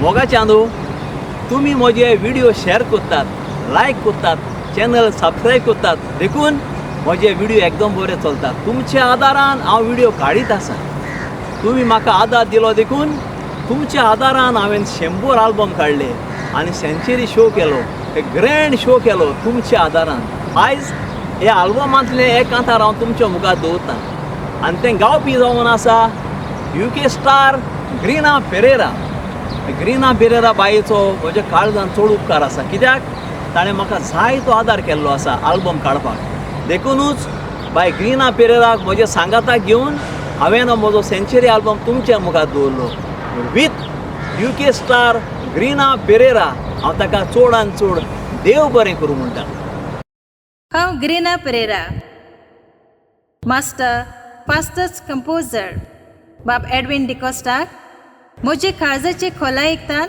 मोगाच्या न्हू तुम्ही म्हजे व्हिडिओ शेअर करतात लायक करतात चॅनल सबस्क्राईब करतात देखून म्हजे व्हिडिओ एकदम बरे चलतात तुमच्या आदारान हांव व्हिडिओ काडीत आसा तुम्ही म्हाका आदार दिलो देखून तुमच्या आदारान हांवें 100 आल्बम काडले आनी सेंचुरी शो केलो एक ग्रँड शो केलो तुमच्या आदारान आयज हे आल्बमांतले एक कांतार हांव तुमच्या मुखार दवरतां आनी तें गावपी जावन आसा UK स्टार ग्रीना पेरेरा बायेचो म्हज्या काळजान चड उपकार आसा कित्याक ताणें म्हाका जायतो आदार केल्लो आसा आल्बम काडपाक देखूनच बाय ग्रीना पेरेराक म्हज्या सांगाताक घेवन हांवें म्हजो सेंचुरी आल्बम तुमच्या मुखार दवरलो विथ UK स्टार ग्रीना पेरेरा हांव ताका चडान चड देव बरें करूं म्हणटा हांव ग्रीना पेरेरा मास्टर फास्टस्ट कंपोजर बाब एडविन डिकोस्टाक म्हजे काळजाचे खोला ऐकतात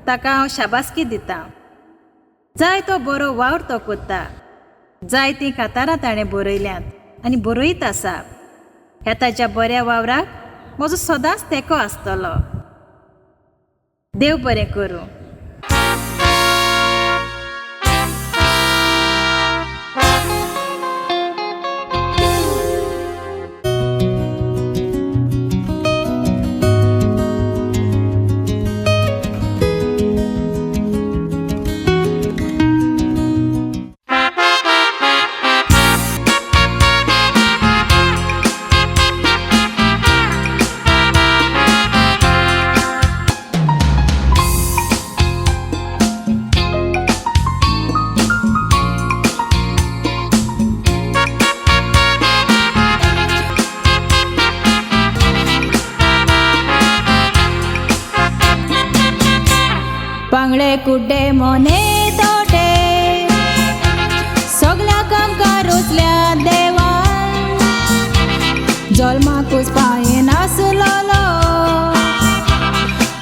ताका हांव शाबासकी दितां जाय तो बरो वावर तो कोत्ता जाय ती कातारां ताणें बरयल्यांत आनी बरयत आसा ह्या ताच्या बऱ्या वावराक म्हजो सदांच तेंको आसतलो देव बरें करूं बांगडे कुड्डे मोने तोटे सगल्या कामकां रुचल्या देवान जल्माकूच पांये नासलोलो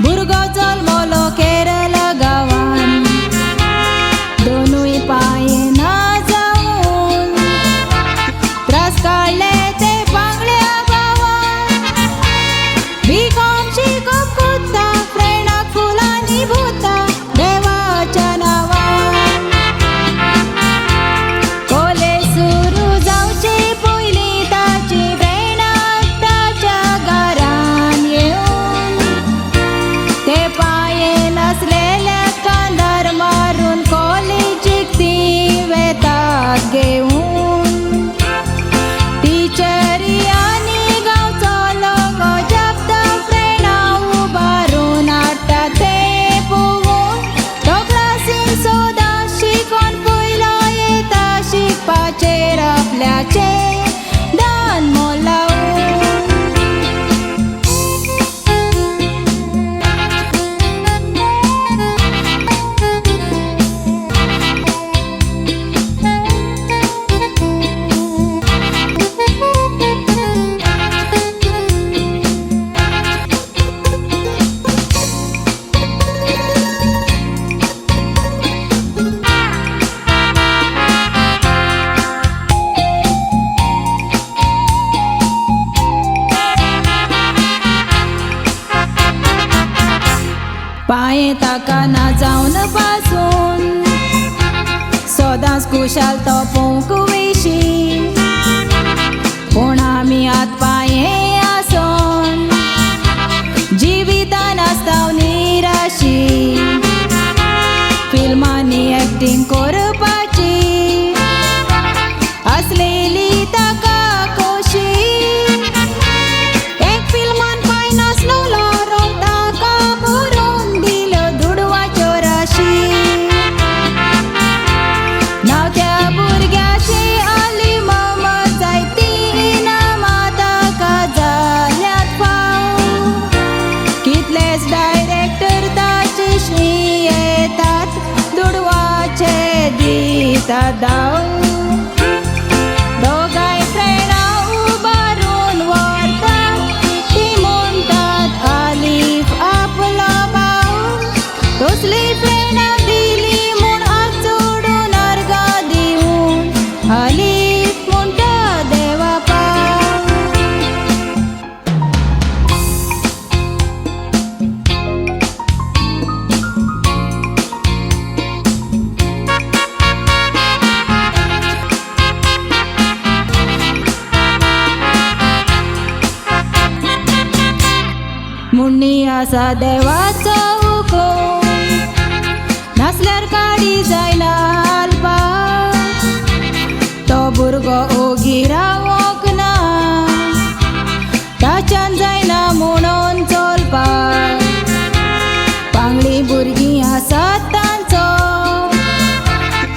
भुरगो जल्मलो केरला गांवान दोनूय पांये ना जावन त्रास काडले ते बांगड्या गांवान भिकोम शिकोप कोत्ता फ्रेंडाक फुलांनी भुता देवाच्या नांवान कोले सुरू जावचे पयलीं ताची फ्रेंडाक ताच्या घरान येवन ते पांये नासलेल्या कांदार मारून कॉलेजीक ती वेतात घेवन टिचरी आनी गांवचो लोगो जपता फ्रेंडां उबारून हाडटा ते पळोवन तो क्लासीन सोदां शिकोन पयलो येता शिकपाचेर आपल्याचे दान मोल लावून पांये ताका ना जावन पासून सदांच खुशाल तो पोंक विशी पूण आमी आत पांये आसोन जिवितान आसताव निराशी फिल्मांनी एक्टींग करपाची आसलेली ताका खोशी एक फिल्मान पांय नासलोलो रोग ताका भरून दिलो दुडवाच्यो राशी नांव त्या भुरग्याची आली ममत जायती इनामां ताका जाल्यात फाव कितलेच डायरेक्टर ताचे श्री येतात दुडवाचे दितात दाव दोगांय फ्रेंडां उबारून व्हरतात ती म्हणटात आलीफ आपलो भाव तसली फ्रेंडां दिली म्हूण हात जोडून अर्गां दिवून आलीफ म्हणटा देवा पाव मुन्नी आसा देवाचो हुकूम नासल्यार काडी जायना हालपाक तो भुरगो ओगी रावोंक ना ताच्यान जायना म्हणून चलपाक पांगळी भुरगीं आसात तांचो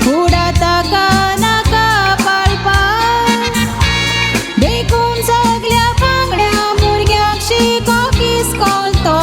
फुडा ताका नाका पाळपाक देखून सगल्या बांगड्या भुरग्यांक शिकोंक इस्कॉल तो